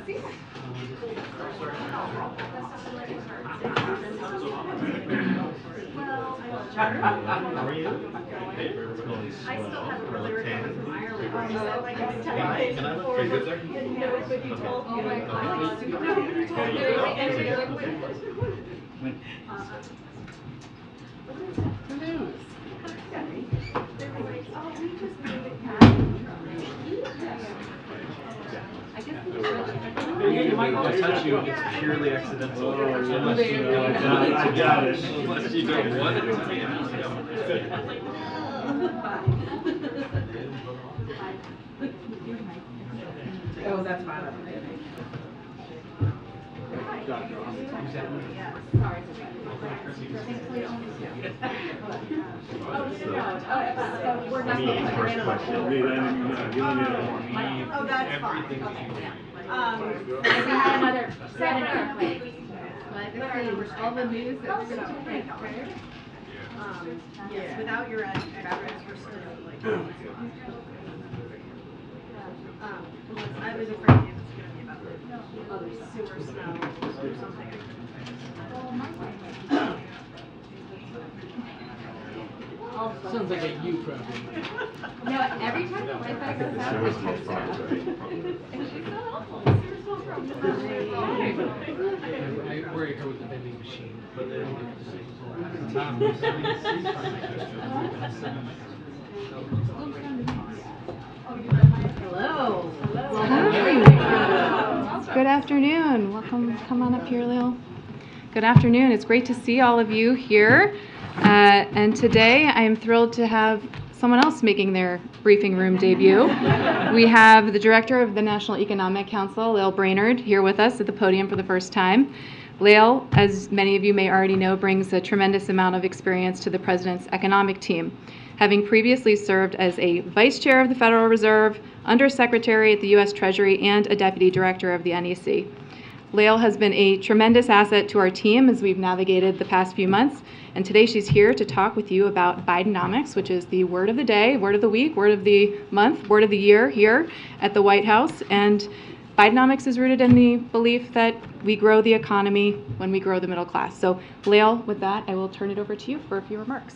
How are you? I still have a brother from Ireland. Can I look for you there? Oh my You might not touch you, it's purely accidental. Unless you know, I got it. Unless you don't want it to be. Oh, that's fine. First question. Oh, that's fine. All the news that's going to take Yes, without your address, we're still like. I was afraid it was going to be about the sewer smells or something. Sounds like a you problem. No, every time the Wi-Fi goes out, I text her. And she's so helpful. The sewer smells from I worry her with the vending machine. Hello. Hi. Good afternoon. Welcome. Come on up here, Lil. Good afternoon. It's great to see all of you here. And today I am thrilled to have someone else making their briefing room debut. We have the director of the National Economic Council, Lael Brainerd, here with us at the podium for the first time. Lael, as many of you may already know, brings a tremendous amount of experience to the president's economic team, having previously served as a vice chair of the Federal Reserve, undersecretary at the U.S. Treasury, and a deputy director of the NEC. Lael has been a tremendous asset to our team as we've navigated the past few months, and today she's here to talk with you about Bidenomics, which is the word of the day, word of the week, word of the month, word of the year here at the White House. And Bidenomics is rooted in the belief that we grow the economy when we grow the middle class. So, Lael, with that, I will turn it over to you for a few remarks.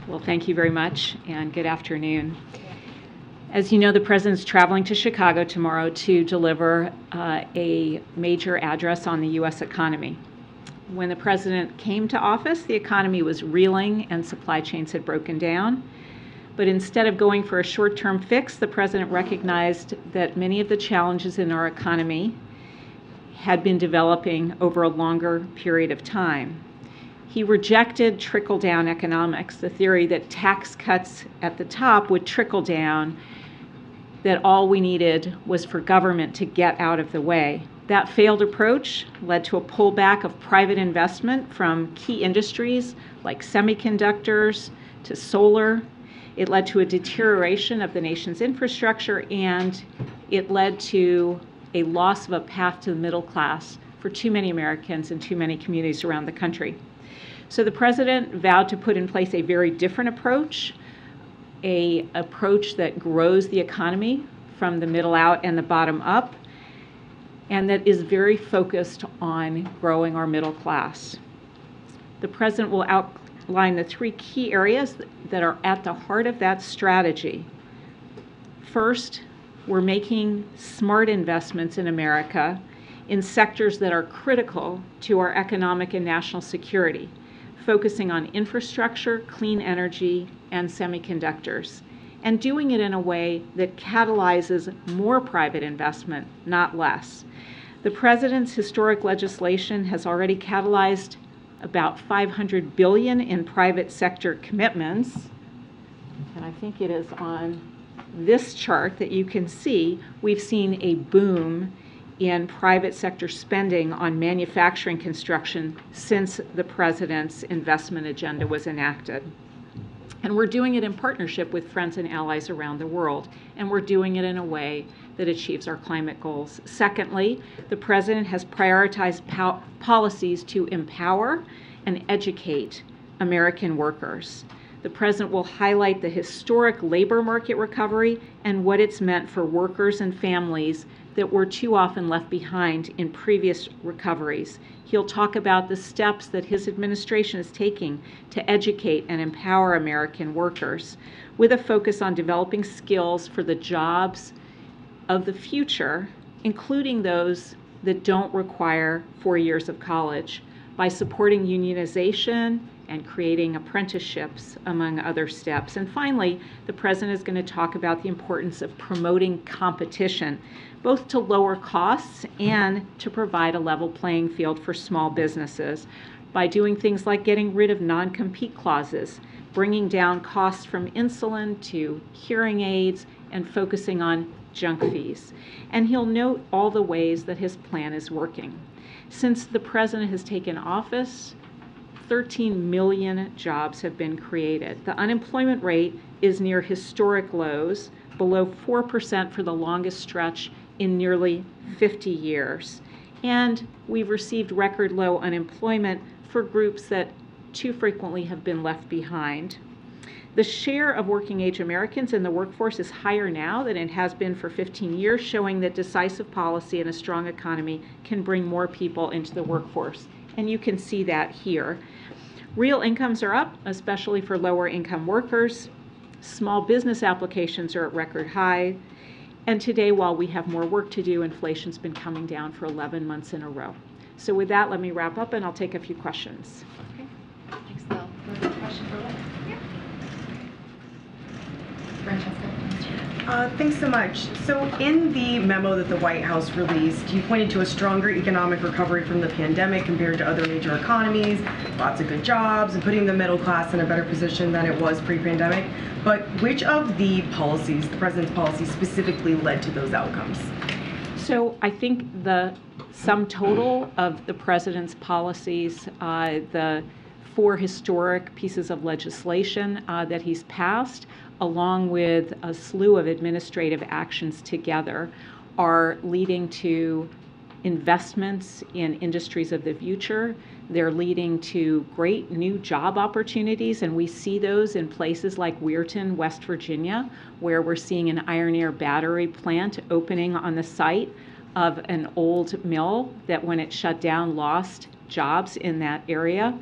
Well, thank you very much, and good afternoon. As you know, the President's traveling to Chicago tomorrow to deliver a major address on the U.S. economy. When the President came to office, the economy was reeling and supply chains had broken down. But instead of going for a short-term fix, the President recognized that many of the challenges in our economy had been developing over a longer period of time. He rejected trickle-down economics, the theory that tax cuts at the top would trickle down, that all we needed was for government to get out of the way. That failed approach led to a pullback of private investment from key industries like semiconductors to solar. It led to a deterioration of the nation's infrastructure, and it led to a loss of a path to the middle class for too many Americans and too many communities around the country. So the President vowed to put in place a very different approach, an approach that grows the economy from the middle out and the bottom up, and that is very focused on growing our middle class. The President will outline the three key areas that are at the heart of that strategy. First, we're making smart investments in America in sectors that are critical to our economic and national security, focusing on infrastructure, clean energy, and semiconductors, and doing it in a way that catalyzes more private investment, not less. The President's historic legislation has already catalyzed about $500 billion in private sector commitments, and I think it is on this chart that you can see we've seen a boom in private sector spending on manufacturing construction since the President's investment agenda was enacted. And we're doing it in partnership with friends and allies around the world, and we're doing it in a way that achieves our climate goals. Secondly, the President has prioritized policies to empower and educate American workers. The president will highlight the historic labor market recovery and what it's meant for workers and families that were too often left behind in previous recoveries. He'll talk about the steps that his administration is taking to educate and empower American workers, with a focus on developing skills for the jobs of the future, including those that don't require 4 years of college, by supporting unionization and creating apprenticeships, among other steps. And finally, the president is going to talk about the importance of promoting competition, both to lower costs and to provide a level playing field for small businesses by doing things like getting rid of non-compete clauses, bringing down costs from insulin to hearing aids, and focusing on junk fees. And he'll note all the ways that his plan is working. Since the president has taken office, 13 million jobs have been created. The unemployment rate is near historic lows, below 4% for the longest stretch in nearly 50 years. And we've received record low unemployment for groups that too frequently have been left behind. The share of working age Americans in the workforce is higher now than it has been for 15 years, showing that decisive policy and a strong economy can bring more people into the workforce. And you can see that here. Real incomes are up, especially for lower income workers. Small business applications are at record high. And today, while we have more work to do, inflation's been coming down for 11 months in a row. So with that, let me wrap up and I'll take a few questions. Okay. Thanks, Bill. Question for Liz? Thanks so much. So in the memo that the White House released, you pointed to a stronger economic recovery from the pandemic compared to other major economies, lots of good jobs, and putting the middle class in a better position than it was pre-pandemic. But which of the policies, the president's policies, specifically led to those outcomes? So I think the sum total of the president's policies, the 4 historic pieces of legislation that he's passed, along with a slew of administrative actions together, are leading to investments in industries of the future. They're leading to great new job opportunities, and we see those in places like Weirton, West Virginia, where we're seeing an iron ore battery plant opening on the site of an old mill that, when it shut down, lost jobs in that area.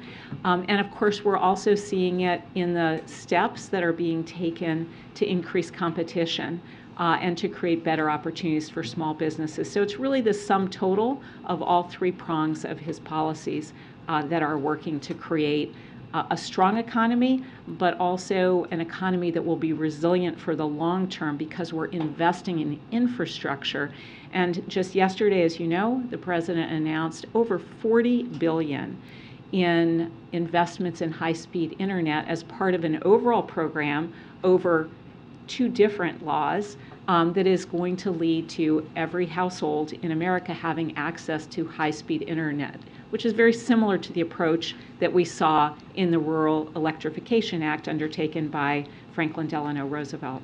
And of course, we're also seeing it in the steps that are being taken to increase competition and to create better opportunities for small businesses. So it's really the sum total of all 3 prongs of his policies that are working to create a strong economy, but also an economy that will be resilient for the long term because we're investing in infrastructure. And just yesterday, as you know, the president announced over $40 billion in investments in high-speed internet as part of an overall program over 2 different laws that is going to lead to every household in America having access to high-speed internet, which is very similar to the approach that we saw in the Rural Electrification Act undertaken by Franklin Delano Roosevelt.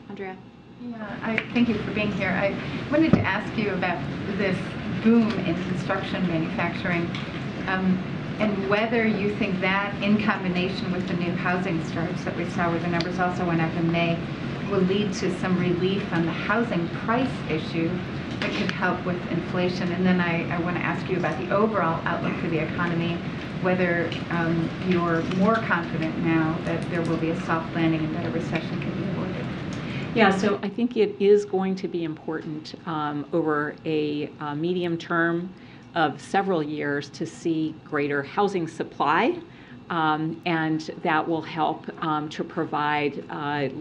Andrea? Yeah, thank you for being here. I wanted to ask you about this boom in construction manufacturing and whether you think that, in combination with the new housing starts that we saw, where the numbers also went up in May, will lead to some relief on the housing price issue that could help with inflation. And then I want to ask you about the overall outlook for the economy, whether you're more confident now that there will be a soft landing and that a recession can be avoided. Yeah, so I think it is going to be important over a medium term of several years to see greater housing supply, and that will help to provide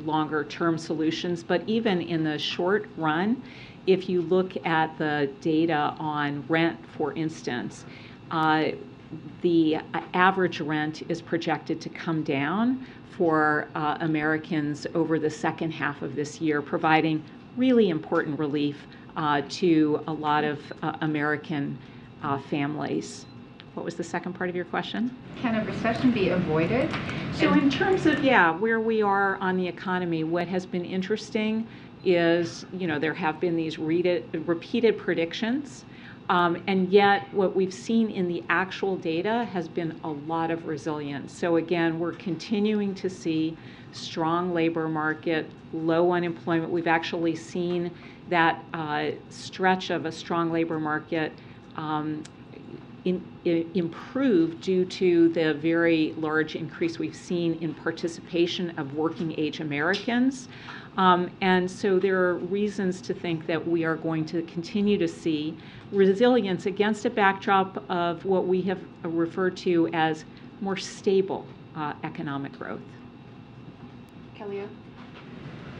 longer term solutions. But even in the short run, if you look at the data on rent, for instance, the average rent is projected to come down for Americans over the second half of this year, providing really important relief to a lot of American families. What was the second part of your question? Can a recession be avoided? So in terms of, where we are on the economy, what has been interesting is, there have been these repeated predictions And yet what we've seen in the actual data has been a lot of resilience. So again, we're continuing to see strong labor market, low unemployment. We've actually seen that stretch of a strong labor market improve due to the very large increase we've seen in participation of working age Americans. And so there are reasons to think that we are going to continue to see resilience against a backdrop of what we have referred to as more stable economic growth. Kellya?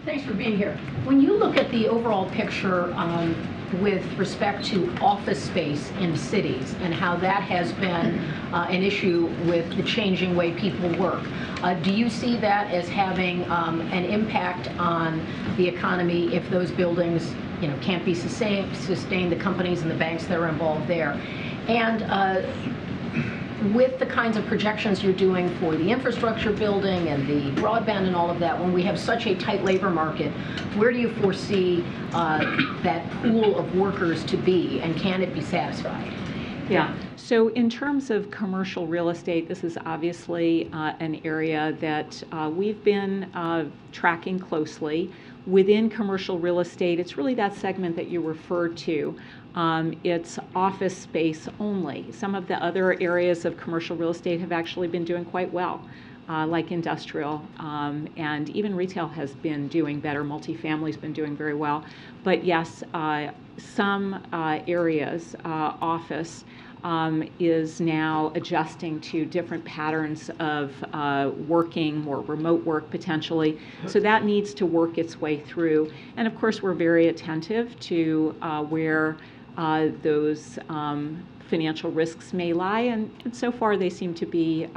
Thanks for being here. When you look at the overall picture with respect to office space in cities and how that has been an issue with the changing way people work, do you see that as having an impact on the economy if those buildings, can't be sustained, the companies and the banks that are involved there? And with the kinds of projections you're doing for the infrastructure building and the broadband and all of that, when we have such a tight labor market, where do you foresee that pool of workers to be, and can it be satisfied? Yeah. So in terms of commercial real estate, this is obviously an area that we've been tracking closely. Within commercial real estate, it's really that segment that you referred to. It's office space only. Some of the other areas of commercial real estate have actually been doing quite well, like industrial, and even retail has been doing better. Multifamily's been doing very well. But yes, some areas, office, is now adjusting to different patterns of working, more remote work potentially. So that needs to work its way through. And of course, we're very attentive to where those financial risks may lie. And so far, they seem to be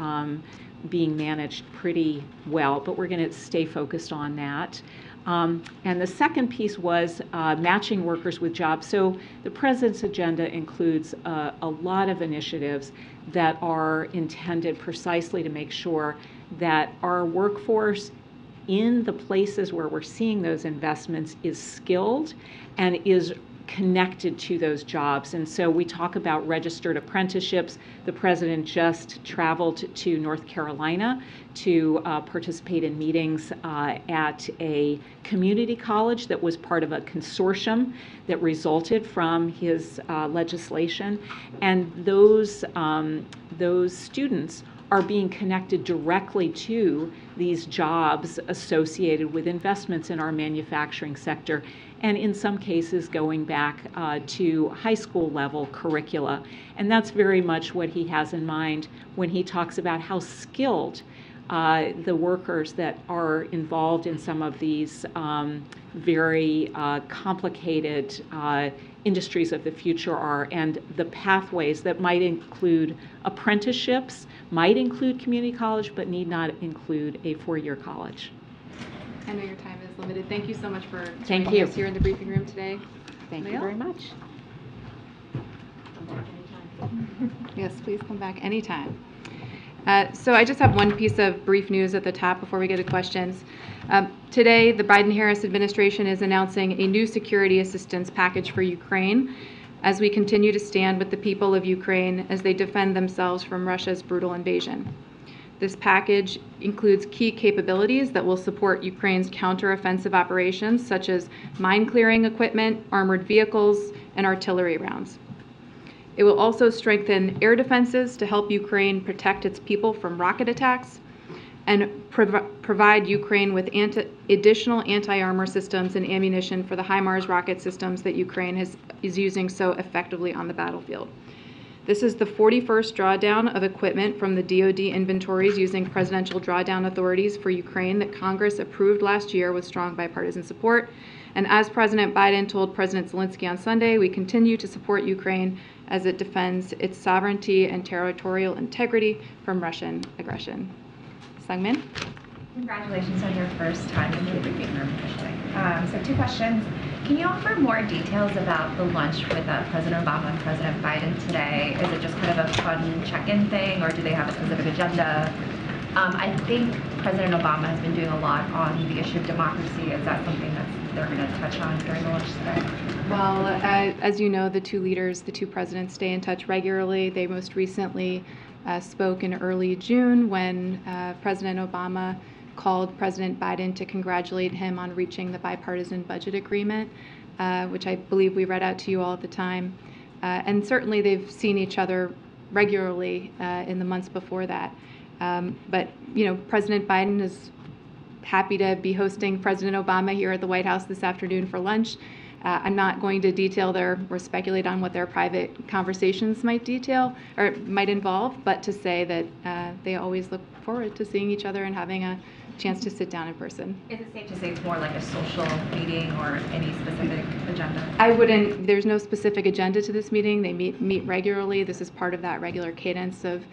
being managed pretty well, but we're going to stay focused on that. And the second piece was matching workers with jobs. So the President's agenda includes a lot of initiatives that are intended precisely to make sure that our workforce in the places where we're seeing those investments is skilled and is connected to those jobs. And so we talk about registered apprenticeships. The President just traveled to North Carolina to participate in meetings at a community college that was part of a consortium that resulted from his legislation. And those students are being connected directly to these jobs associated with investments in our manufacturing sector, and in some cases going back to high school level curricula. And that's very much what he has in mind when he talks about how skilled the workers that are involved in some of these very complicated industries of the future are, and the pathways that might include apprenticeships, might include community college, but need not include a four-year college. I know your time is limited. Thank you so much for Thank joining you. us here in the briefing room today. Thank you very much. Yes, please come back anytime. So I just have one piece of brief news at the top before we get to questions. Today, the Biden-Harris administration is announcing a new security assistance package for Ukraine as we continue to stand with the people of Ukraine as they defend themselves from Russia's brutal invasion. This package includes key capabilities that will support Ukraine's counteroffensive operations, such as mine clearing equipment, armored vehicles, and artillery rounds. It will also strengthen air defenses to help Ukraine protect its people from rocket attacks and provide Ukraine with additional anti-armor systems and ammunition for the HIMARS rocket systems that Ukraine is using so effectively on the battlefield. This is the 41st drawdown of equipment from the DoD inventories using presidential drawdown authorities for Ukraine that Congress approved last year with strong bipartisan support. And as President Biden told President Zelensky on Sunday, we continue to support Ukraine as it defends its sovereignty and territorial integrity from Russian aggression. Sungmin? Congratulations on your first time in the briefing room officially. So 2 questions. Can you offer more details about the lunch with President Obama and President Biden today? Is it just kind of a fun check-in thing, or do they have a specific agenda? I think President Obama has been doing a lot on the issue of democracy. Is that something that they're going to touch on during the lunch today? Well, as you know, the two presidents stay in touch regularly. They most recently spoke in early June when President Obama called President Biden to congratulate him on reaching the bipartisan budget agreement, which I believe we read out to you all at the time. And certainly they've seen each other regularly in the months before that. But, President Biden is happy to be hosting President Obama here at the White House this afternoon for lunch. I'm not going to detail or speculate on what their private conversations might involve, but to say that they always look forward to seeing each other and having a chance to sit down in person. Is it safe to say it's more like a social meeting or any specific agenda? There's no specific agenda to this meeting. They meet regularly. This is part of that regular cadence of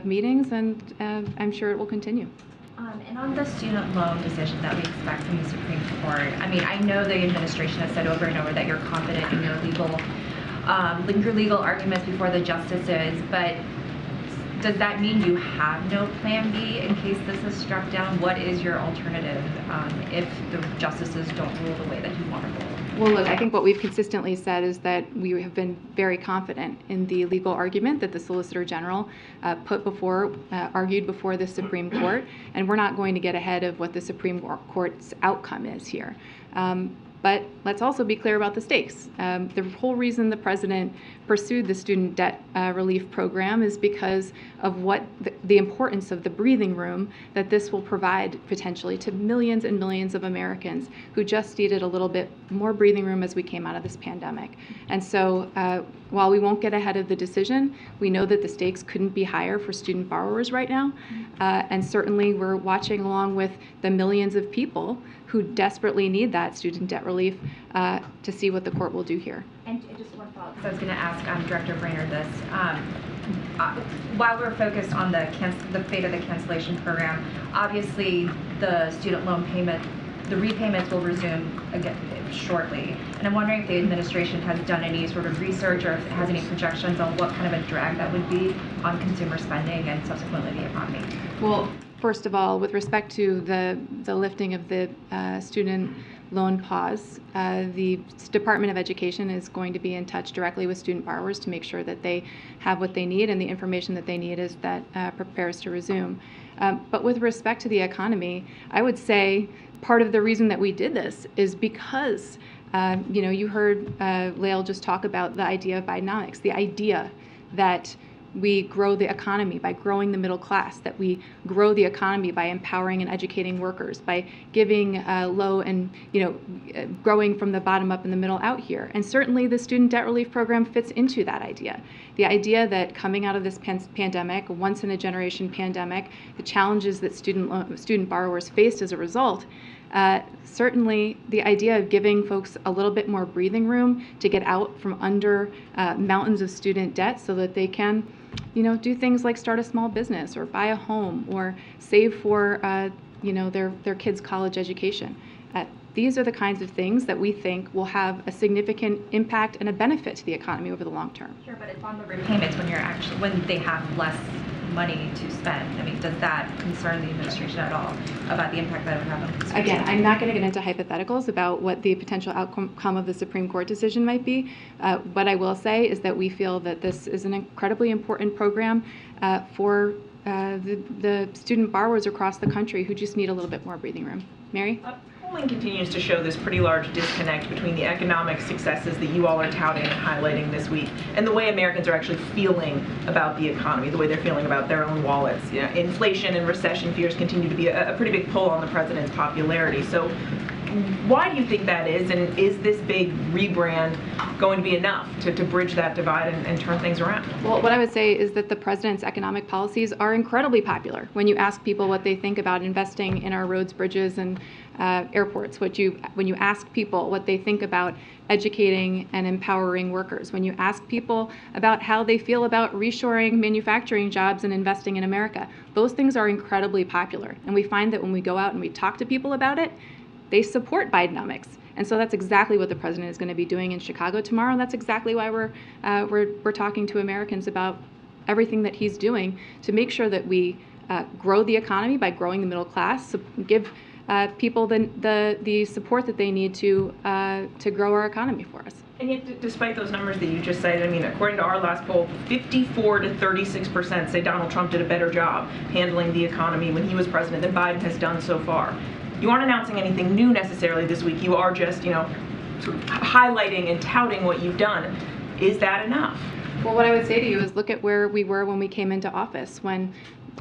meetings, and I'm sure it will continue. And on the student loan decision that we expect from the Supreme Court, I know the administration has said over and over that you're confident in your legal arguments before the justices, but does that mean you have no plan B in case this is struck down? What is your alternative if the justices don't rule the way that you want to rule? Well, look, I think what we've consistently said is that we have been very confident in the legal argument that the Solicitor General argued before the Supreme Court, and we're not going to get ahead of what the Supreme Court's outcome is here. But let's also be clear about the stakes. The whole reason the president pursued the student debt relief program is because of what the importance of the breathing room that this will provide potentially to millions and millions of Americans who just needed a little bit more breathing room as we came out of this pandemic. And so while we won't get ahead of the decision, we know that the stakes couldn't be higher for student borrowers right now. And certainly we're watching along with the millions of people who desperately need that student debt relief to see what the court will do here. And just one follow-up, because I was going to ask Director Brainerd this. While we're focused on the fate of the cancellation program, obviously the student loan the repayments will resume again shortly. And I'm wondering if the administration has done any sort of research or if it has any projections on what kind of a drag that would be on consumer spending and subsequently the economy. Well, first of all, with respect to the lifting of the student loan pause, the Department of Education is going to be in touch directly with student borrowers to make sure that they have what they need and the information that they need as that prepares to resume. But with respect to the economy, I would say part of the reason that we did this is because, you heard Lael just talk about the idea of Bidenomics, the idea that we grow the economy by growing the middle class, that we grow the economy by empowering and educating workers, by giving low and, growing from the bottom up and the middle out here. And certainly the student debt relief program fits into that idea. The idea that coming out of this pandemic, once in a generation pandemic, the challenges that student borrowers faced as a result, certainly the idea of giving folks a little bit more breathing room to get out from under mountains of student debt so that they can, do things like start a small business or buy a home or save for, their kids' college education. These are the kinds of things that we think will have a significant impact and a benefit to the economy over the long term. Sure, but it's on the repayments when they have less money to spend. Does that concern the administration at all about the impact that it would have on consumers? Again, I'm not going to get into hypotheticals about what the potential outcome of the Supreme Court decision might be. What I will say is that we feel that this is an incredibly important program for the student borrowers across the country who just need a little bit more breathing room. Mary? Polling continues to show this pretty large disconnect between the economic successes that you all are touting and highlighting this week and the way Americans are actually feeling about the economy, the way they're feeling about their own wallets. Inflation and recession fears continue to be a pretty big pull on the president's popularity. So why do you think that is, and is this big rebrand going to be enough to bridge that divide and turn things around? Well, what I would say is that the president's economic policies are incredibly popular. When you ask people what they think about investing in our roads, bridges, and airports, when you ask people what they think about educating and empowering workers, when you ask people about how they feel about reshoring manufacturing jobs and investing in America, those things are incredibly popular. And we find that when we go out and we talk to people about it, they support Bidenomics. And so that's exactly what the president is going to be doing in Chicago tomorrow. And that's exactly why we're talking to Americans about everything that he's doing to make sure that we grow the economy by growing the middle class, give people the support that they need to grow our economy for us. And yet, despite those numbers that you just cited, I mean, according to our last poll, 54 to 36% say Donald Trump did a better job handling the economy when he was president than Biden has done so far. You aren't announcing anything new necessarily this week. You are just, sort of highlighting and touting what you've done. Is that enough? Well, what I would say to you is look at where we were when we came into office, when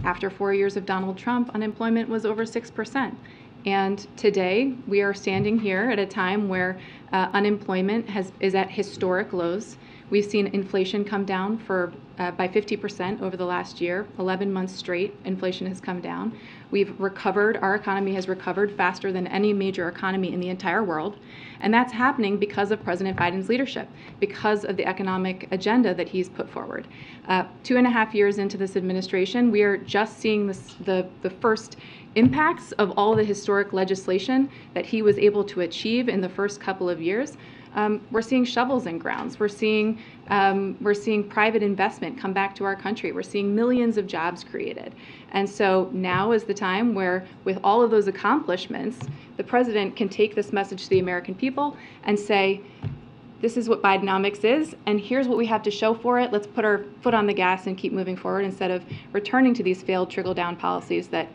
after 4 years of Donald Trump, unemployment was over 6%. And today, we are standing here at a time where unemployment is at historic lows. We've seen inflation come down by 50% over the last year. 11 months straight, inflation has come down. We've recovered, our economy has recovered faster than any major economy in the entire world. And that's happening because of President Biden's leadership, because of the economic agenda that he's put forward. 2.5 years into this administration, we are just seeing the first impacts of all the historic legislation that he was able to achieve in the first couple of years. We're seeing shovels in grounds. We're seeing private investment come back to our country. We're seeing millions of jobs created. And so now is the time where, with all of those accomplishments, the president can take this message to the American people and say, this is what Bidenomics is, and here's what we have to show for it. Let's put our foot on the gas and keep moving forward instead of returning to these failed trickle-down policies that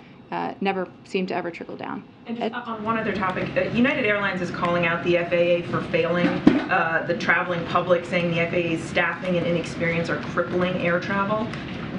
never seem to ever trickle down. And just on one other topic, United Airlines is calling out the FAA for failing the traveling public, saying the FAA's staffing and inexperience are crippling air travel.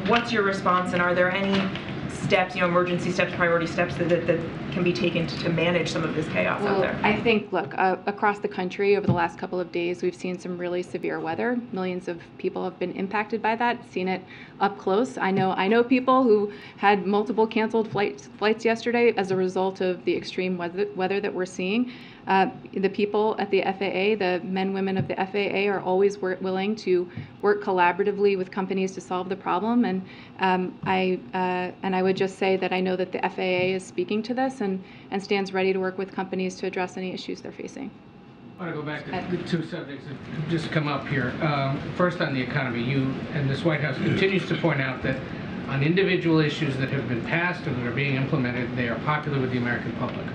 What's your response, and are there any steps, emergency steps, priority steps that can be taken to manage some of this chaos out there? I think, look, across the country over the last couple of days, we've seen some really severe weather. Millions of people have been impacted by that, seen it up close. I know people who had multiple canceled flights yesterday as a result of the extreme weather that we're seeing. The people at the FAA, the men, women of the FAA, are always willing to work collaboratively with companies to solve the problem. And I would just say that I know that the FAA is speaking to this and stands ready to work with companies to address any issues they're facing. I want to go back to the two subjects that just come up here. First, on the economy, you and this White House continues to point out that on individual issues that have been passed or that are being implemented, they are popular with the American public.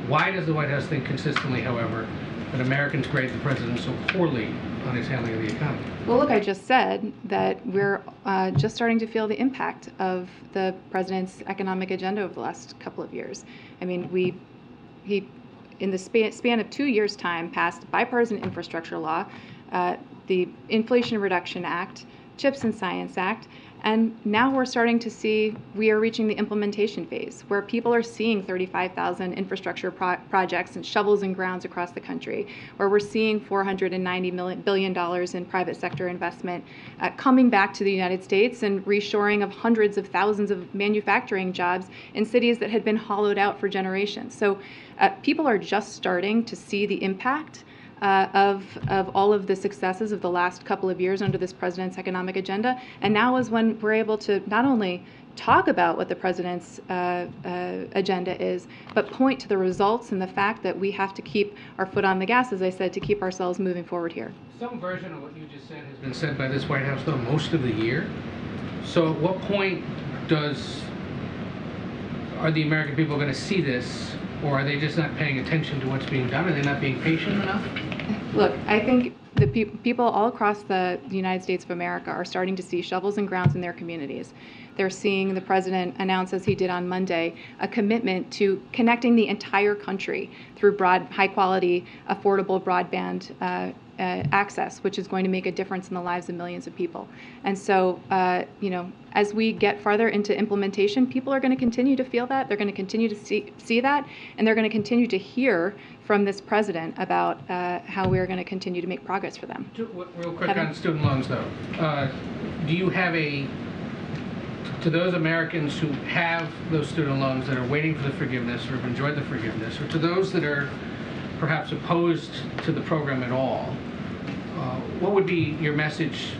Why does the White House think consistently, however, that Americans grade the president so poorly on his handling of the economy? Well, look, I just said that we're just starting to feel the impact of the president's economic agenda over the last couple of years. I mean, he in the span of 2 years' time, passed bipartisan infrastructure law, the Inflation Reduction Act, CHIPS and Science Act, and now we're starting to see we are reaching the implementation phase where people are seeing 35,000 infrastructure projects and shovels in grounds across the country, where we're seeing $490 billion in private sector investment coming back to the United States and reshoring of hundreds of thousands of manufacturing jobs in cities that had been hollowed out for generations. So people are just starting to see the impact of all of the successes of the last couple of years under this president's economic agenda. And now is when we're able to not only talk about what the president's agenda is, but point to the results and the fact that we have to keep our foot on the gas, as I said, to keep ourselves moving forward here. Some version of what you just said has been said by this White House, though, most of the year. So at what point are the American people going to see this, or are they just not paying attention to what's being done? Are they not being patient enough? Look, I think the people all across the United States of America are starting to see shovels and grounds in their communities. They're seeing the president announce, as he did on Monday, a commitment to connecting the entire country through high-quality, affordable broadband access, which is going to make a difference in the lives of millions of people. And so, as we get farther into implementation, people are going to continue to feel that, they're going to continue to see that, and they're going to continue to hear from this president about how we're going to continue to make progress for them. Real quick on student loans, though. Do you have to those Americans who have those student loans that are waiting for the forgiveness or have enjoyed the forgiveness, or to those that are perhaps opposed to the program at all, what would be your message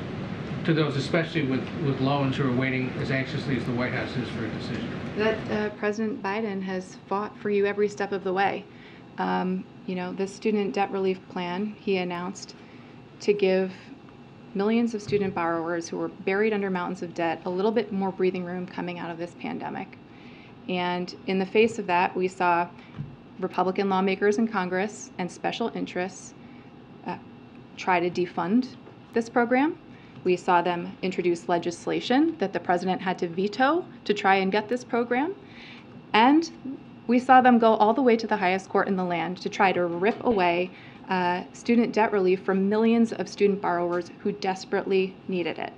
to those, especially with loans, who are waiting as anxiously as the White House is for a decision? That President Biden has fought for you every step of the way. The student debt relief plan he announced to give millions of student borrowers who were buried under mountains of debt a little bit more breathing room coming out of this pandemic. And in the face of that, we saw Republican lawmakers in Congress and special interests try to defund this program. We saw them introduce legislation that the president had to veto to try and get this program. And we saw them go all the way to the highest court in the land to try to rip away student debt relief from millions of student borrowers who desperately needed it.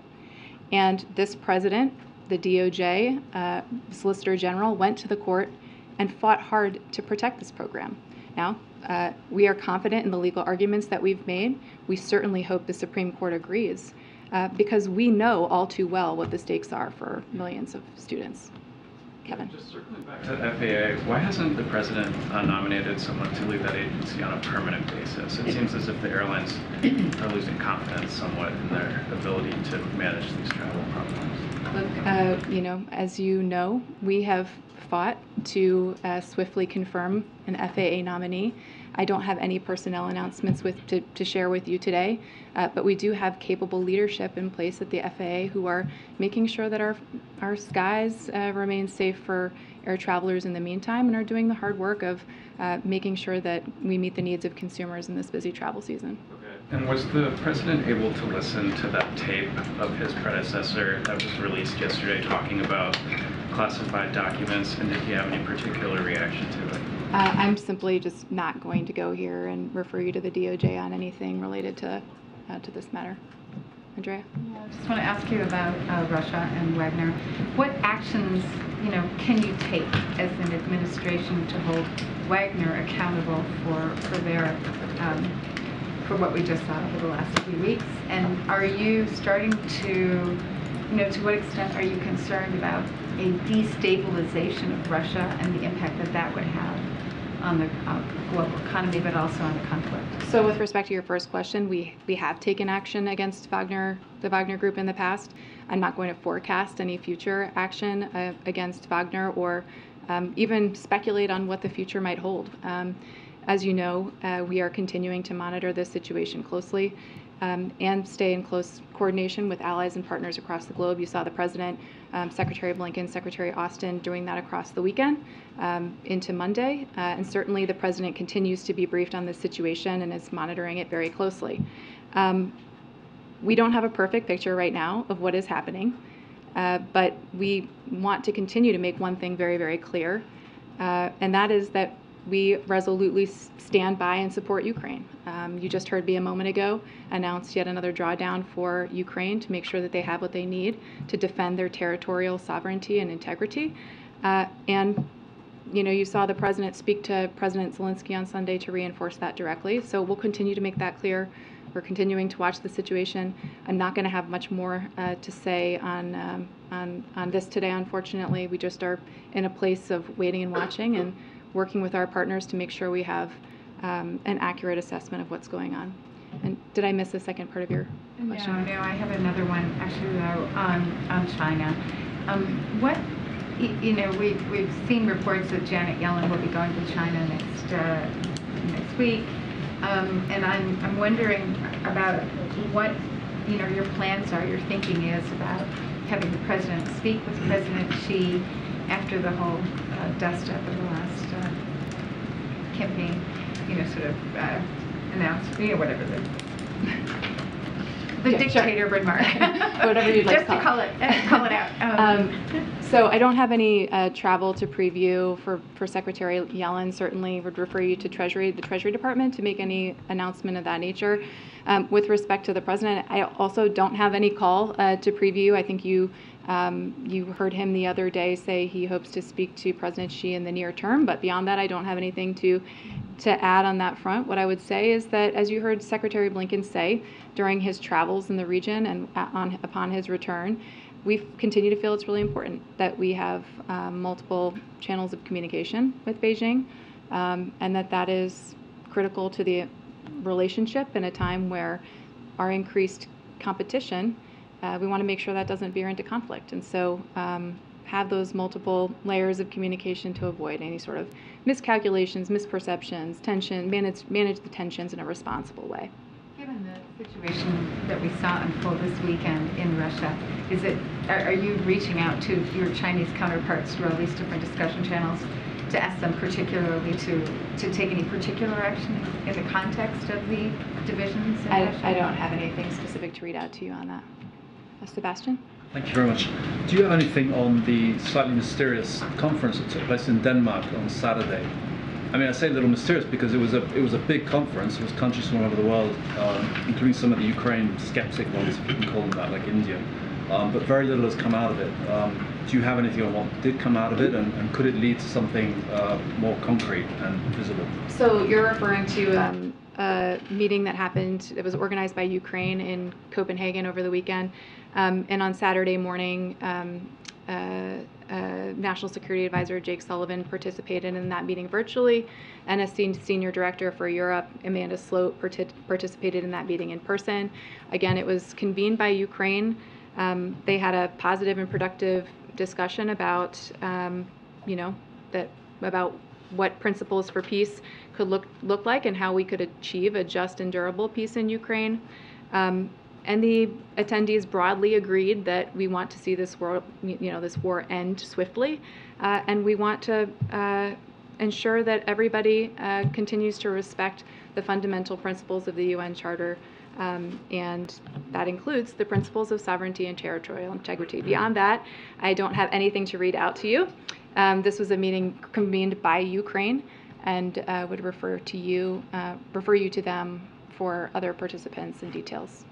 And this president, the DOJ, Solicitor General, went to the court and fought hard to protect this program. Now, we are confident in the legal arguments that we've made. We certainly hope the Supreme Court agrees, because we know all too well what the stakes are for millions of students. Kevin. Just circling back to FAA, why hasn't the president nominated someone to lead that agency on a permanent basis? It seems as if the airlines are losing confidence somewhat in their ability to manage these travel problems. Look, as you know, we have fought to swiftly confirm an FAA nominee. I don't have any personnel announcements to share with you today, but we do have capable leadership in place at the FAA who are making sure that our skies remain safe for air travelers in the meantime, and are doing the hard work of making sure that we meet the needs of consumers in this busy travel season. And was the president able to listen to that tape of his predecessor that was released yesterday talking about classified documents, and did he have any particular reaction to it? I'm simply just not going to go here and refer you to the DOJ on anything related to this matter. Andrea? Yeah, I just want to ask you about Russia and Wagner. What actions, can you take as an administration to hold Wagner accountable for their for what we just saw over the last few weeks? And are you starting to, to what extent are you concerned about a destabilization of Russia and the impact that would have on the global economy, but also on the conflict? So with respect to your first question, we have taken action against the Wagner Group in the past. I'm not going to forecast any future action against Wagner or even speculate on what the future might hold. As you know, we are continuing to monitor this situation closely and stay in close coordination with allies and partners across the globe. You saw the President, Secretary Blinken, Secretary Austin doing that across the weekend into Monday. And certainly the President continues to be briefed on this situation and is monitoring it very closely. We don't have a perfect picture right now of what is happening, but we want to continue to make one thing very, very clear, and that is that we resolutely stand by and support Ukraine. You just heard me a moment ago announce yet another drawdown for Ukraine to make sure that they have what they need to defend their territorial sovereignty and integrity. And you saw the President speak to President Zelensky on Sunday to reinforce that directly. So we'll continue to make that clear. We're continuing to watch the situation. I'm not going to have much more to say on this today, unfortunately. We just are in a place of waiting and watching and working with our partners to make sure we have an accurate assessment of what's going on. And did I miss the second part of your question? No, I have another one actually though on China. We've seen reports that Janet Yellen will be going to China next week, and I'm wondering about what your plans are, your thinking is about having the president speak with President Xi after the whole dust up of the last campaign, announced, whatever the dictator remark, whatever you'd like just to call it out. So I don't have any travel to preview for Secretary Yellen. Certainly would refer you to the Treasury Department to make any announcement of that nature. With respect to the president, I also don't have any call to preview. I think you heard him the other day say he hopes to speak to President Xi in the near term, but beyond that, I don't have anything to add on that front. What I would say is that, as you heard Secretary Blinken say during his travels in the region and upon his return, we continue to feel it's really important that we have multiple channels of communication with Beijing, and that is critical to the relationship in a time where our increased competition, we want to make sure that doesn't veer into conflict. And so have those multiple layers of communication to avoid any sort of miscalculations, misperceptions, tension, manage the tensions in a responsible way. Given the situation that we saw unfold this weekend in Russia, are you reaching out to your Chinese counterparts through all these different discussion channels to ask them particularly to take any particular action in the context of the divisions in Russia? I don't have anything specific to read out to you on that. Sebastian? Thank you very much. Do you have anything on the slightly mysterious conference that took place in Denmark on Saturday? I mean, I say a little mysterious because it was a big conference. It was countries from all over the world, including some of the Ukraine skeptic ones, if you can call them that, like India. But very little has come out of it. Do you have anything on what did come out of it, and could it lead to something more concrete and visible? So you're referring to a meeting that happened, it was organized by Ukraine in Copenhagen over the weekend. And on Saturday morning, National Security Advisor Jake Sullivan participated in that meeting virtually, and a Senior Director for Europe, Amanda Sloat, participated in that meeting in person. Again, it was convened by Ukraine. They had a positive and productive discussion about, about what principles for peace could look like and how we could achieve a just and durable peace in Ukraine. And the attendees broadly agreed that we want to see this war end swiftly, and we want to ensure that everybody continues to respect the fundamental principles of the UN Charter, and that includes the principles of sovereignty and territorial integrity. Beyond that, I don't have anything to read out to you. This was a meeting convened by Ukraine, and would refer you to them for other participants and details.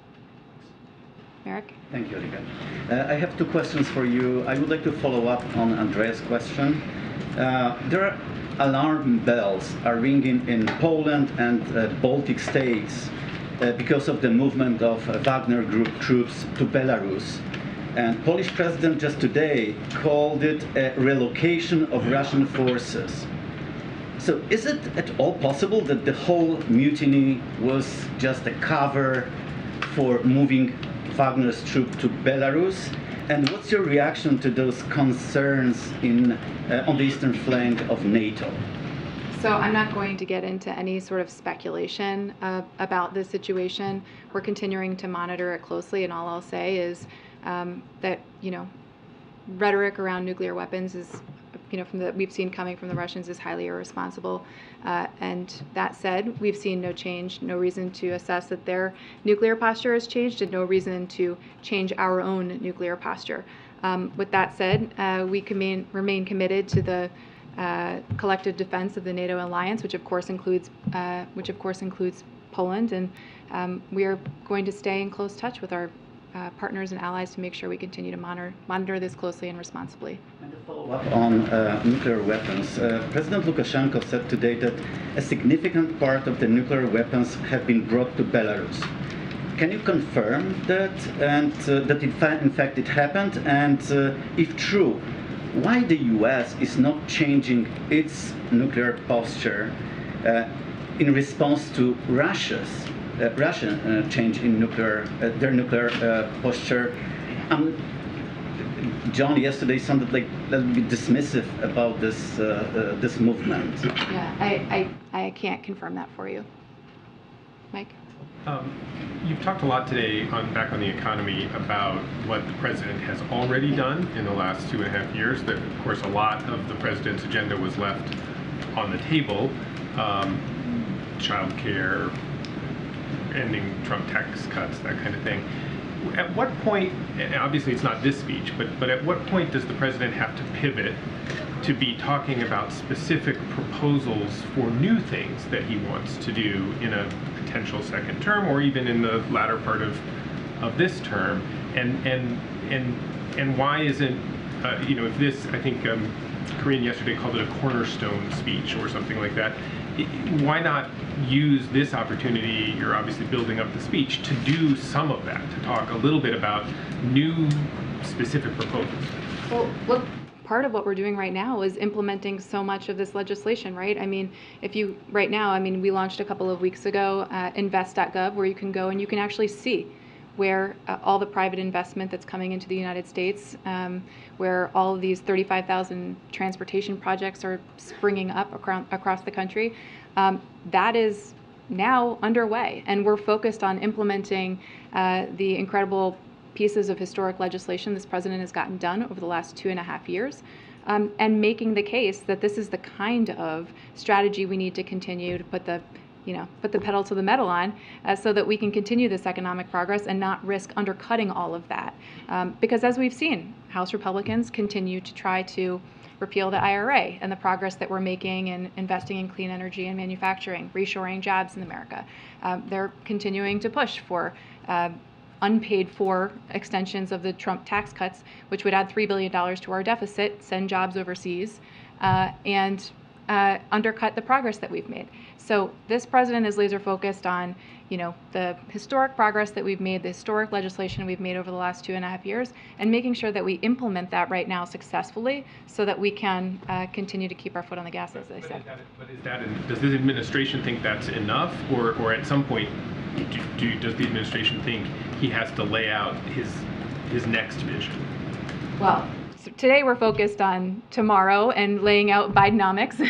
Eric? Thank you, Olivia. I have two questions for you. I would like to follow up on Andrea's question. There are alarm bells are ringing in Poland and Baltic states because of the movement of Wagner Group troops to Belarus. And Polish president just today called it a relocation of Russian forces. So is it at all possible that the whole mutiny was just a cover for moving Wagner's troops to Belarus? And what's your reaction to those concerns on the eastern flank of NATO? So I'm not going to get into any sort of speculation about this situation. We're continuing to monitor it closely, and all I'll say is that rhetoric around nuclear weapons is, we've seen coming from the Russians is highly irresponsible. And that said, we've seen no change, no reason to assess that their nuclear posture has changed, and no reason to change our own nuclear posture. With that said, we remain committed to the collective defense of the NATO alliance, which of course includes Poland, and we are going to stay in close touch with our partners and allies to make sure we continue to monitor this closely and responsibly. And to follow up on nuclear weapons, President Lukashenko said today that a significant part of the nuclear weapons have been brought to Belarus. Can you confirm that, and that in fact it happened? And if true, why the U.S. is not changing its nuclear posture in response to Russian change in their nuclear posture? John yesterday sounded like a little bit dismissive about this movement. Yeah, I can't confirm that for you. Mike? You've talked a lot today back on the economy about what the president has already done in the last 2.5 years. That, of course, a lot of the president's agenda was left on the table. Child care, ending Trump tax cuts, that kind of thing. At what point, and obviously it's not this speech, but at what point does the president have to pivot to be talking about specific proposals for new things that he wants to do in a potential second term, or even in the latter part of this term? And why isn't if this, I think Corinne yesterday called it a cornerstone speech or something like that, why not use this opportunity, you're obviously building up the speech, to do some of that, to talk a little bit about new specific proposals? Well, look, part of what we're doing right now is implementing so much of this legislation, right? I mean, we launched a couple of weeks ago invest.gov, where you can go and you can actually see where all the private investment that's coming into the United States, where all of these 35,000 transportation projects are springing up across the country. That is now underway, and we're focused on implementing the incredible pieces of historic legislation this president has gotten done over the last 2.5 years, and making the case that this is the kind of strategy we need to continue to put the pedal to the metal on, so that we can continue this economic progress and not risk undercutting all of that. Because as we've seen, House Republicans continue to try to repeal the IRA and the progress that we're making in investing in clean energy and manufacturing, reshoring jobs in America. They're continuing to push for unpaid for extensions of the Trump tax cuts, which would add $3 billion to our deficit, send jobs overseas, and undercut the progress that we've made. So this president is laser focused on, the historic progress that we've made, the historic legislation we've made over the last 2.5 years, and making sure that we implement that right now successfully, so that we can continue to keep our foot on the gas, as I said. Does this administration think that's enough, or at some point, does the administration think he has to lay out his next vision? Well, so today we're focused on tomorrow and laying out Bidenomics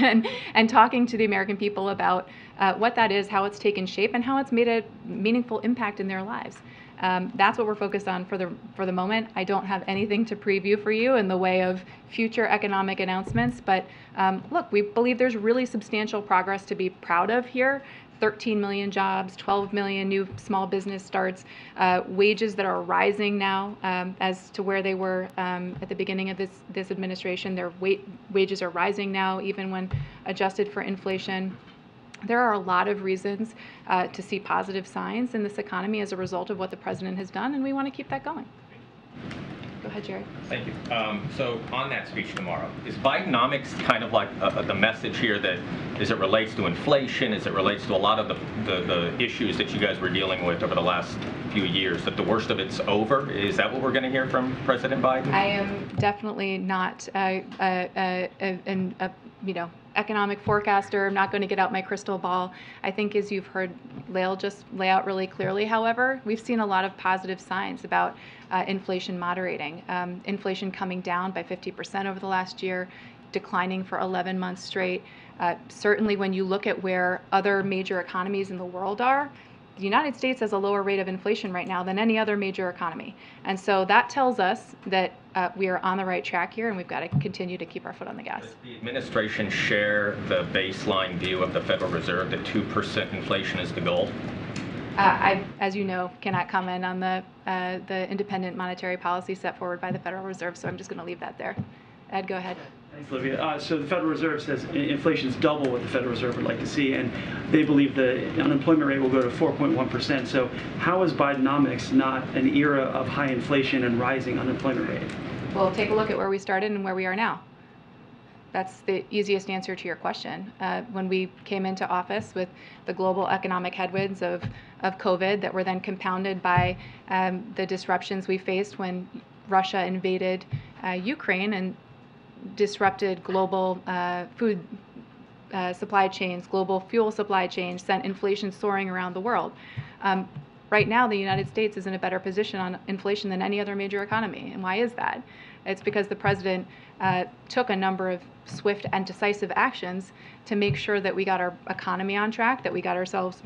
and talking to the American people about what that is, how it's taken shape, and how it's made a meaningful impact in their lives. That's what we're focused on for the moment. I don't have anything to preview for you in the way of future economic announcements, but look, we believe there's really substantial progress to be proud of here. 13 million jobs, 12 million new small business starts, wages that are rising now as to where they were at the beginning of this administration. Their wages are rising now, even when adjusted for inflation. There are a lot of reasons to see positive signs in this economy as a result of what the president has done, and we want to keep that going. Go ahead, Jared. Thank you. So on that speech tomorrow, is Bidenomics kind of like the message here that, as it relates to inflation, as it relates to a lot of the issues that you guys were dealing with over the last few years, that the worst of it's over? Is that what we're going to hear from President Biden? I am definitely not economic forecaster. I'm not going to get out my crystal ball. I think, as you've heard Lael just lay out really clearly, however, we've seen a lot of positive signs about inflation moderating. Inflation coming down by 50% over the last year, declining for 11 months straight. Certainly when you look at where other major economies in the world are, the United States has a lower rate of inflation right now than any other major economy. And so that tells us that we are on the right track here, and we've got to continue to keep our foot on the gas. Does the administration share the baseline view of the Federal Reserve that 2% inflation is the goal? I, as you know, cannot comment on the independent monetary policy set forward by the Federal Reserve, so I'm just going to leave that there. Ed, go ahead. Thanks, Olivia. So the Federal Reserve says inflation is double what the Federal Reserve would like to see, and they believe the unemployment rate will go to 4.1%. So how is Bidenomics not an era of high inflation and rising unemployment rate? Well, take a look at where we started and where we are now. That's the easiest answer to your question. When we came into office with the global economic headwinds of COVID that were then compounded by the disruptions we faced when Russia invaded Ukraine and disrupted global food supply chains, global fuel supply chains, sent inflation soaring around the world. Right now, the United States is in a better position on inflation than any other major economy. And why is that? It's because the president took a number of swift and decisive actions to make sure that we got our economy on track, that we got ourselves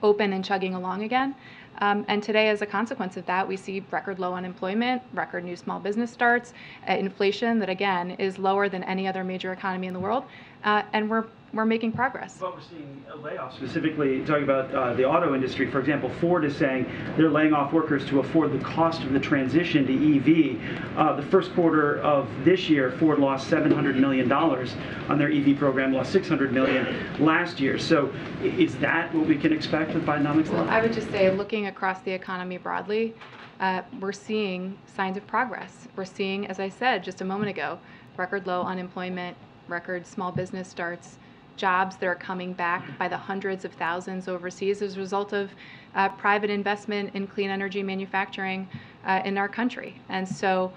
open and chugging along again. And today, as a consequence of that, we see record low unemployment, record new small business starts, inflation that, again, is lower than any other major economy in the world, and we're making progress. But we're seeing layoffs, specifically talking about the auto industry. For example, Ford is saying they're laying off workers to afford the cost of the transition to EV. The first quarter of this year, Ford lost $700 million on their EV program, lost $600 million last year. So is that what we can expect with Bidenomics? Well, I would just say, looking across the economy broadly, we're seeing signs of progress. We're seeing, as I said just a moment ago, record low unemployment, record small business starts, jobs that are coming back by the hundreds of thousands overseas as a result of private investment in clean energy manufacturing in our country. And so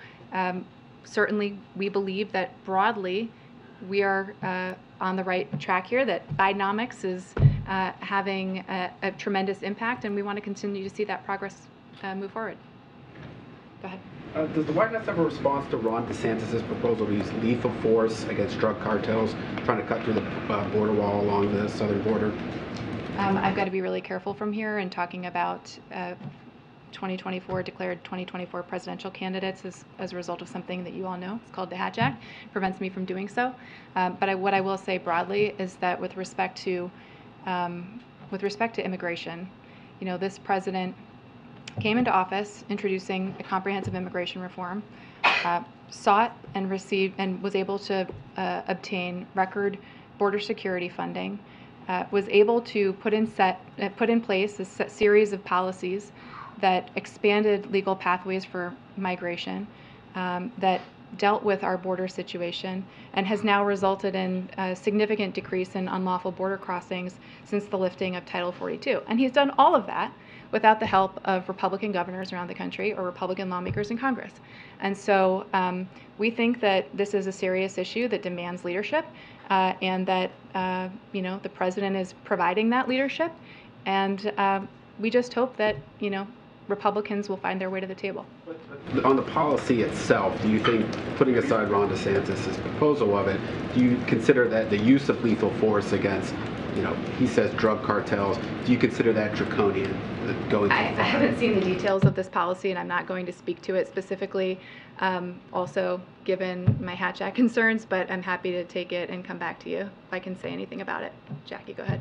certainly we believe that broadly we are on the right track here, that Bidenomics is having a tremendous impact, and we want to continue to see that progress move forward. Go ahead. Does the White House have a response to Ron DeSantis' proposal to use lethal force against drug cartels trying to cut through the border wall along the southern border? I've got to be really careful from here in talking about 2024, declared 2024 presidential candidates as a result of something that you all know. It's called the Hatch Act. It prevents me from doing so. But what I will say broadly is that with respect to immigration, this president came into office introducing a comprehensive immigration reform, sought and received and was able to obtain record border security funding, was able to put in place a series of policies that expanded legal pathways for migration, that dealt with our border situation, and has now resulted in a significant decrease in unlawful border crossings since the lifting of Title 42. And he's done all of that without the help of Republican governors around the country or Republican lawmakers in Congress. And so we think that this is a serious issue that demands leadership, and that the president is providing that leadership. And we just hope that Republicans will find their way to the table. On the policy itself, do you think, putting aside Ron DeSantis' proposal of it, do you consider that the use of lethal force against, he says drug cartels, do you consider that draconian? I haven't seen the details of this policy, and I'm not going to speak to it specifically, also given my Hatch Act concerns, but I'm happy to take it and come back to you if I can say anything about it. Jackie, go ahead.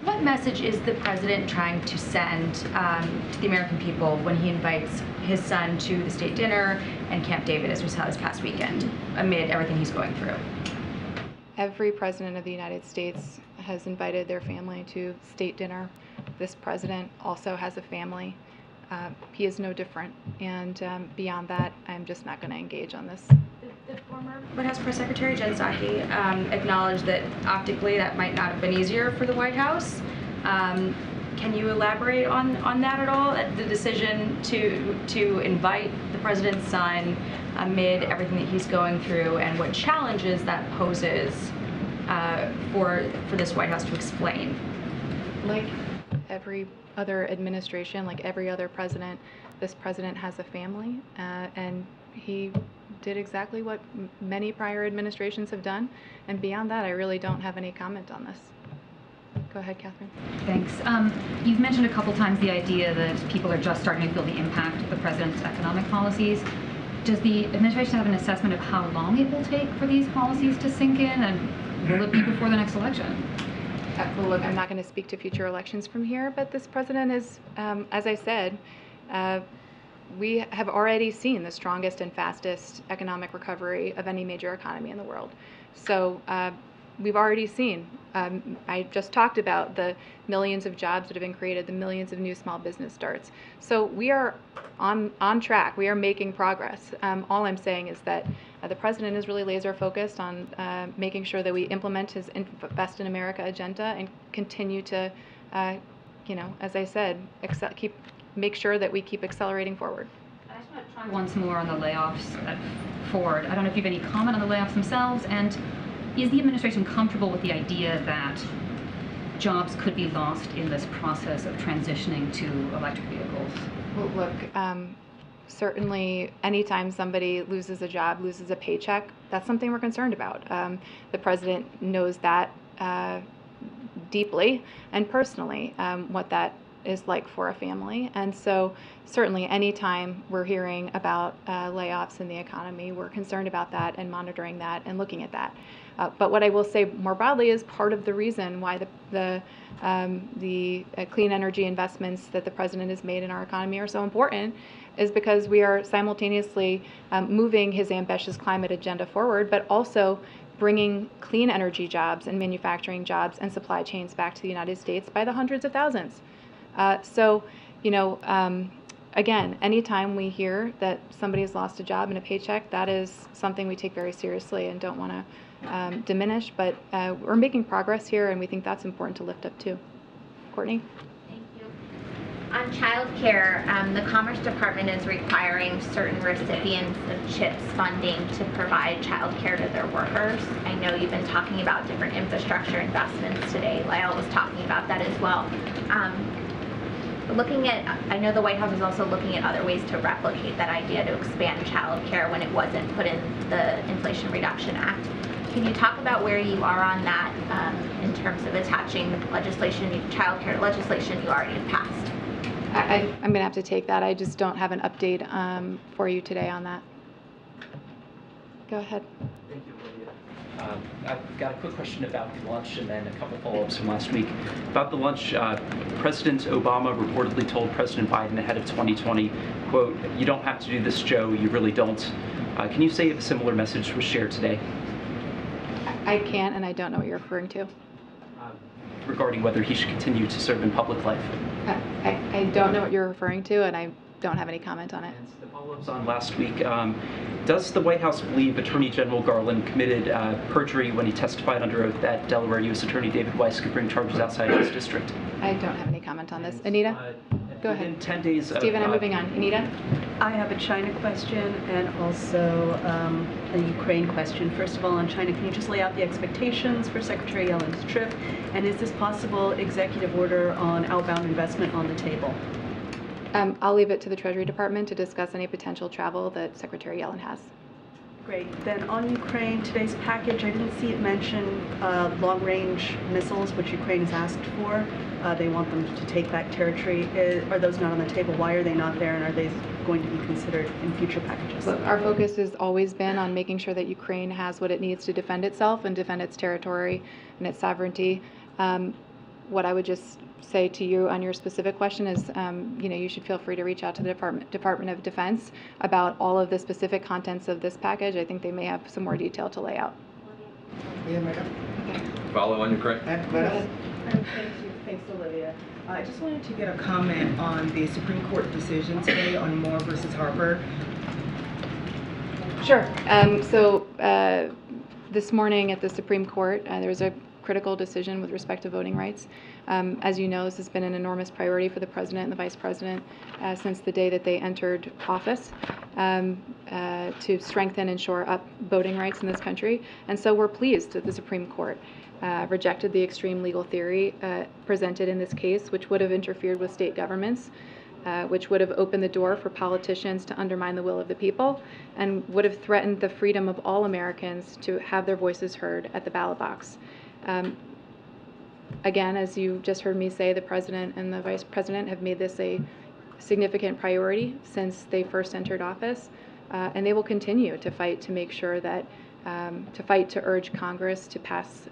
What message is the president trying to send to the American people when he invites his son to the state dinner and Camp David, as we saw this past weekend, amid everything he's going through? Every president of the United States has invited their family to state dinner. This president also has a family. He is no different. And beyond that, I'm just not going to engage on this. The former White House Press Secretary, Jen Psaki, acknowledged that optically that might not have been easier for the White House. Can you elaborate on that at all? The decision to invite the president's son amid everything that he's going through, and what challenges that poses for this White House to explain? Like every other administration, like every other president, this president has a family, and he did exactly what many prior administrations have done. And beyond that, I really don't have any comment on this. Go ahead, Catherine. Thanks. You've mentioned a couple times the idea that people are just starting to feel the impact of the president's economic policies. Does the administration have an assessment of how long it will take for these policies to sink in, and will it be before the next election? Well, look, I'm not going to speak to future elections from here, but this president is, as I said, we have already seen the strongest and fastest economic recovery of any major economy in the world. So we've already seen, I just talked about the millions of jobs that have been created, the millions of new small business starts. So we are on track. We are making progress. All I'm saying is that the president is really laser focused on making sure that we implement his Invest in America agenda and continue to, as I said, make sure that we keep accelerating forward. I just want to try once more on the layoffs at Ford. I don't know if you have any comment on the layoffs themselves, and is the administration comfortable with the idea that jobs could be lost in this process of transitioning to electric vehicles? Well, look, certainly anytime somebody loses a job, loses a paycheck, that's something we're concerned about. The president knows that deeply and personally, what that is like for a family. And so certainly anytime we're hearing about layoffs in the economy, we're concerned about that and monitoring that and looking at that. But what I will say more broadly is part of the reason why the clean energy investments that the president has made in our economy are so important is because we are simultaneously moving his ambitious climate agenda forward, but also bringing clean energy jobs and manufacturing jobs and supply chains back to the United States by the hundreds of thousands. Again, anytime we hear that somebody has lost a job and a paycheck, that is something we take very seriously and don't want to diminish, but we're making progress here, and we think that's important to lift up too. Courtney? Thank you. On child care, the Commerce Department is requiring certain recipients of CHIPS funding to provide child care to their workers. I know you've been talking about different infrastructure investments today. Lyle was talking about that as well. I know the White House is also looking at other ways to replicate that idea to expand child care when it wasn't put in the Inflation Reduction Act. Can you talk about where you are on that in terms of attaching legislation, child care legislation you already have passed? I'm going to have to take that. I just don't have an update for you today on that. Go ahead. Thank you, Olivia. I've got a quick question about the lunch and then a couple follow-ups from last week. About the lunch, President Obama reportedly told President Biden ahead of 2020, quote, "You don't have to do this, Joe, you really don't." Can you say if a similar message was shared today? I can't, and I don't know what you're referring to. Regarding whether he should continue to serve in public life. I don't know what you're referring to, and I don't have any comment on it. The follow-ups on last week. Does the White House believe Attorney General Garland committed perjury when he testified under oath that Delaware U.S. Attorney David Weiss could bring charges outside his district? I don't have any comment on this. Anita? Go ahead. Within 10 days of... Stephen, I'm moving on. Anita? I have a China question and also a Ukraine question. First of all, on China, can you just lay out the expectations for Secretary Yellen's trip? And is this possible executive order on outbound investment on the table? I'll leave it to the Treasury Department to discuss any potential travel that Secretary Yellen has. Great. Then on Ukraine, today's package, I didn't see it mention long-range missiles, which Ukraine has asked for. They want them to take back territory. Are those not on the table? Why are they not there, and are they going to be considered in future packages? Look, our focus has always been on making sure that Ukraine has what it needs to defend itself and defend its territory and its sovereignty. What I would just say to you on your specific question is, you should feel free to reach out to the Department of Defense about all of the specific contents of this package. I think they may have some more detail to lay out. Follow on Ukraine. Thanks, Olivia. I just wanted to get a comment on the Supreme Court decision today on Moore versus Harper. Sure. This morning at the Supreme Court, there was a critical decision with respect to voting rights. As you know, this has been an enormous priority for the President and the Vice President since the day that they entered office to strengthen and shore up voting rights in this country. And so we're pleased that the Supreme Court rejected the extreme legal theory presented in this case, which would have interfered with state governments, which would have opened the door for politicians to undermine the will of the people, and would have threatened the freedom of all Americans to have their voices heard at the ballot box. Again, as you just heard me say, the President and the Vice President have made this a significant priority since they first entered office, and they will continue to fight to make sure that, to urge Congress to pass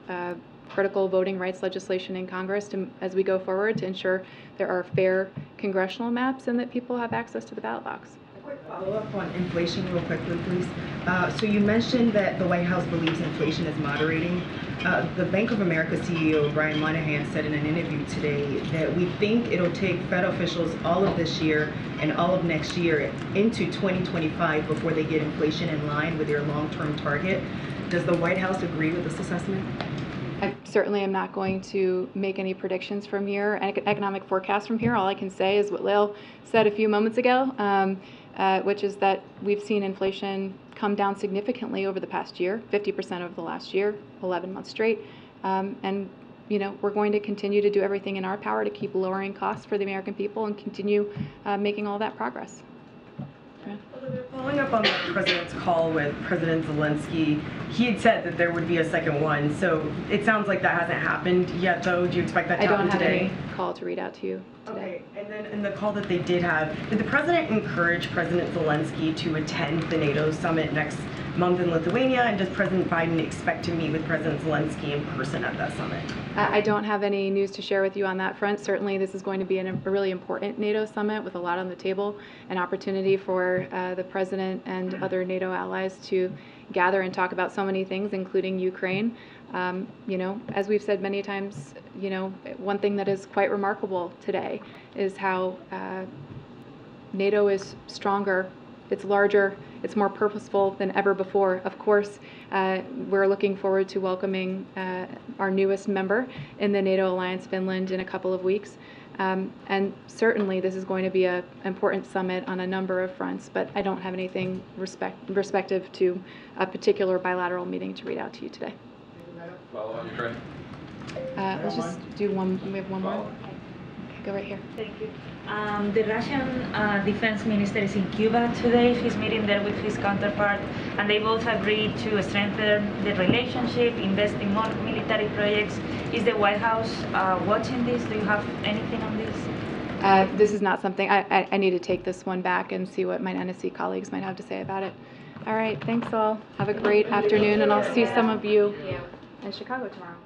critical voting rights legislation in Congress as we go forward to ensure there are fair congressional maps and that people have access to the ballot box. Quick follow-up on inflation real quickly, please. So you mentioned that the White House believes inflation is moderating. The Bank of America CEO, Brian Moynihan, said in an interview today that we think it'll take Fed officials all of this year and all of next year into 2025 before they get inflation in line with their long-term target. Does the White House agree with this assessment? I certainly am not going to make any predictions from here, economic forecasts from here. All I can say is what Lil said a few moments ago, which is that we've seen inflation come down significantly over the past year, 50% over the last year, 11 months straight. And we're going to continue to do everything in our power to keep lowering costs for the American people and continue making all that progress. Following up on the President's call with President Zelensky, he had said that there would be a second one. So it sounds like that hasn't happened yet, though. Do you expect that to happen today? I don't have any call to read out to you today. Okay, and then in the call that they did have, did the President encourage President Zelensky to attend the NATO summit next month in Lithuania? And does President Biden expect to meet with President Zelensky in person at that summit? I don't have any news to share with you on that front. Certainly, this is going to be a really important NATO summit with a lot on the table, an opportunity for the President and other NATO allies to gather and talk about so many things, including Ukraine. As we've said many times, one thing that is quite remarkable today is how NATO is stronger, it's larger, it's more purposeful than ever before. Of course, we're looking forward to welcoming our newest member in the NATO alliance, Finland, in a couple of weeks. And certainly this is going to be an important summit on a number of fronts, but I don't have anything respective to a particular bilateral meeting to read out to you today. Follow on Ukraine. Let's just do one. We have one more. go right here. Thank you. The Russian defense minister is in Cuba today. He's meeting there with his counterpart, and they both agreed to strengthen the relationship, invest in more military projects. Is the White House watching this? Do you have anything on this? This is not something, I need to take this one back and see what my NSC colleagues might have to say about it. All right, thanks all. Have a great afternoon, and I'll see some of you in Chicago tomorrow.